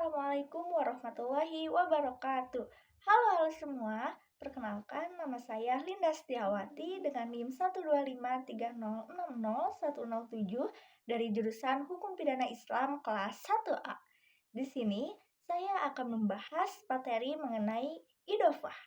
Assalamualaikum warahmatullahi wabarakatuh. Halo semua, perkenalkan nama saya Linda Setiawati dengan NIM 12530600107 dari jurusan Hukum Pidana Islam kelas 1A. Di sini saya akan membahas materi mengenai idofah.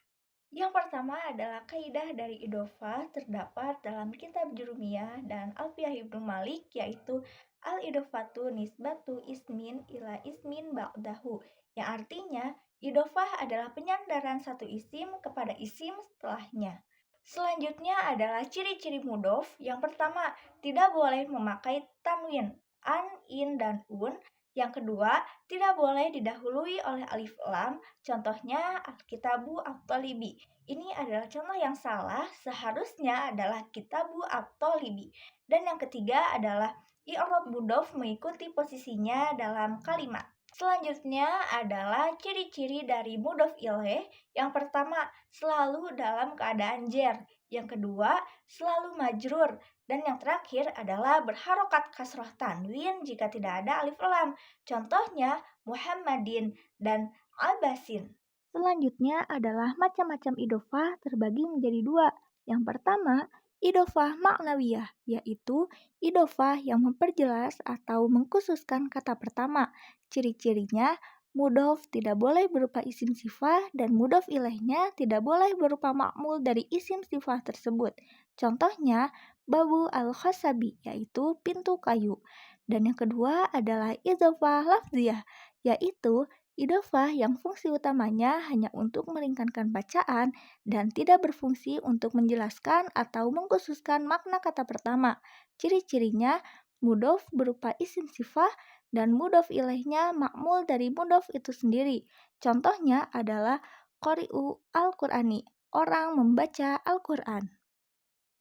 Yang pertama adalah kaidah dari idofah terdapat dalam kitab Jurumiyah dan Alfiyah Ibnu Malik, yaitu al-idofatu nisbatu ismin ila ismin ba'dahu, yang artinya idofah adalah penyandaran satu isim kepada isim setelahnya. Selanjutnya adalah ciri-ciri mudof. Yang pertama, tidak boleh memakai tanwin, an, in, dan un. Yang kedua, tidak boleh didahului oleh alif lam. Contohnya Alkitabu at-Talibi. Ini adalah contoh yang salah, seharusnya adalah Kitabu at-Talibi. Dan yang ketiga adalah i'rab mudhof mengikuti posisinya dalam kalimat. Selanjutnya adalah ciri-ciri dari mudhof ilaih. Yang pertama, selalu dalam keadaan jer. Yang kedua, selalu majrur. Dan yang terakhir adalah berharokat kasroh tanwin jika tidak ada alif lam. Contohnya Muhammadin dan Abasin. Selanjutnya adalah macam-macam idofah terbagi menjadi dua. Yang pertama, idofah maknawiyah, yaitu idofah yang memperjelas atau mengkhususkan kata pertama. Ciri-cirinya, mudhof tidak boleh berupa isim sifah dan mudhof ilaihnya tidak boleh berupa ma'mul dari isim sifah tersebut. Contohnya, babu al-khasabi, yaitu pintu kayu. Dan yang kedua adalah idofah lafziyah, yaitu idofah yang fungsi utamanya hanya untuk meringankan bacaan dan tidak berfungsi untuk menjelaskan atau mengkhususkan makna kata pertama. Ciri-cirinya, mudhof berupa isim sifah dan mudhof ilaihnya ma'mul dari mudhof itu sendiri. Contohnya adalah qari'u al-Qur'ani, orang membaca Al-Qur'an.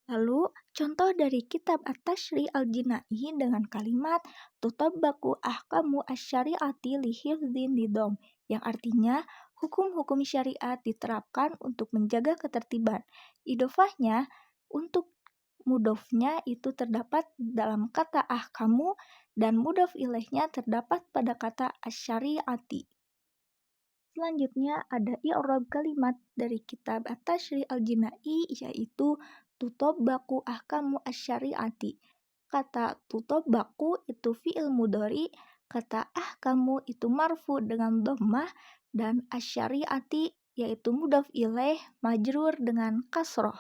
Lalu, contoh dari kitab At-Tashri' al-Jinai dengan kalimat tutabbaku ahkamu asy-syari'ati li hifdzi nidham, yang artinya hukum-hukum syariat diterapkan untuk menjaga ketertiban. Idofahnya untuk mudhofnya itu terdapat dalam kata ahkamu dan mudhof ilaihnya terdapat pada kata asy-syari'ati. Selanjutnya ada i'rab kalimat dari kitab At-Tashri' al-Jinai, yaitu tutobbaku ahkamu asy-syari'ati. Kata tutobbaku itu fi'il mudhari, kata ahkamu itu marfu dengan dhammah, dan asy-syari'ati yaitu mudhof ilaih majrur dengan kasroh.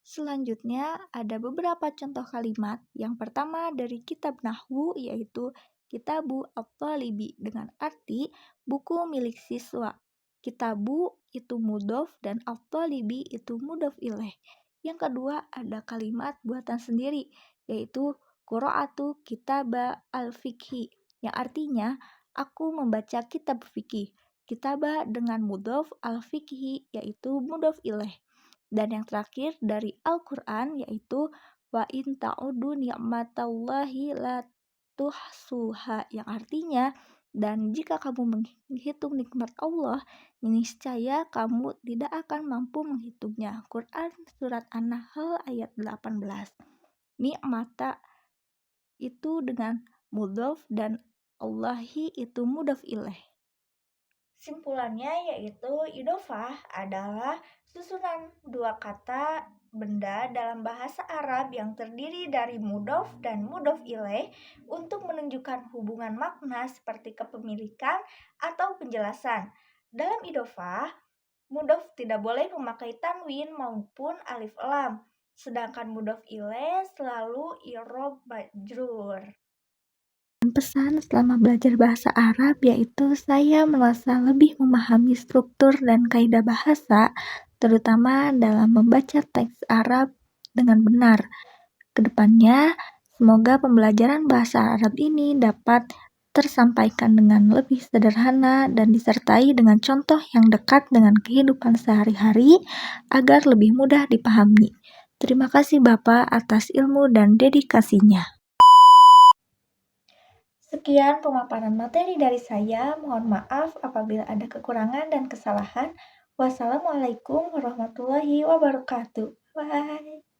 Selanjutnya ada beberapa contoh kalimat. Yang pertama dari kitab Nahwu, yaitu Kitabu at-Talibi dengan arti buku milik siswa. Kitabu itu mudhof dan at-Talibi itu mudhof ilaih. Yang kedua ada kalimat buatan sendiri, yaitu qira'atu kitaba al-fiqhi, yang artinya aku membaca kitab fikih. Kitaba dengan mudhof, al-fiqhi yaitu mudhof ilaih. Dan yang terakhir dari Al-Quran, yaitu wa in ta'udu ni'matallahi la tuhsuha, yang artinya dan jika kamu menghitung nikmat Allah, niscaya kamu tidak akan mampu menghitungnya. Quran surat An-Nahl ayat 18. Ni'mata itu dengan mudhof dan Allahi itu mudhof ilaih. Simpulannya yaitu idofah adalah susunan dua kata benda dalam bahasa Arab yang terdiri dari mudhof dan mudhof ilaih untuk menunjukkan hubungan makna seperti kepemilikan atau penjelasan. Dalam idofah, mudhof tidak boleh memakai tanwin maupun alif lam, sedangkan mudhof ilaih selalu i'rab majrur. Pesan selama belajar bahasa Arab yaitu saya merasa lebih memahami struktur dan kaidah bahasa, terutama dalam membaca teks Arab dengan benar. Kedepannya, semoga pembelajaran bahasa Arab ini dapat tersampaikan dengan lebih sederhana dan disertai dengan contoh yang dekat dengan kehidupan sehari-hari agar lebih mudah dipahami. Terima kasih Bapak atas ilmu dan dedikasinya. Sekian pemaparan materi dari saya. Mohon maaf apabila ada kekurangan dan kesalahan. Wassalamualaikum warahmatullahi wabarakatuh. Bye.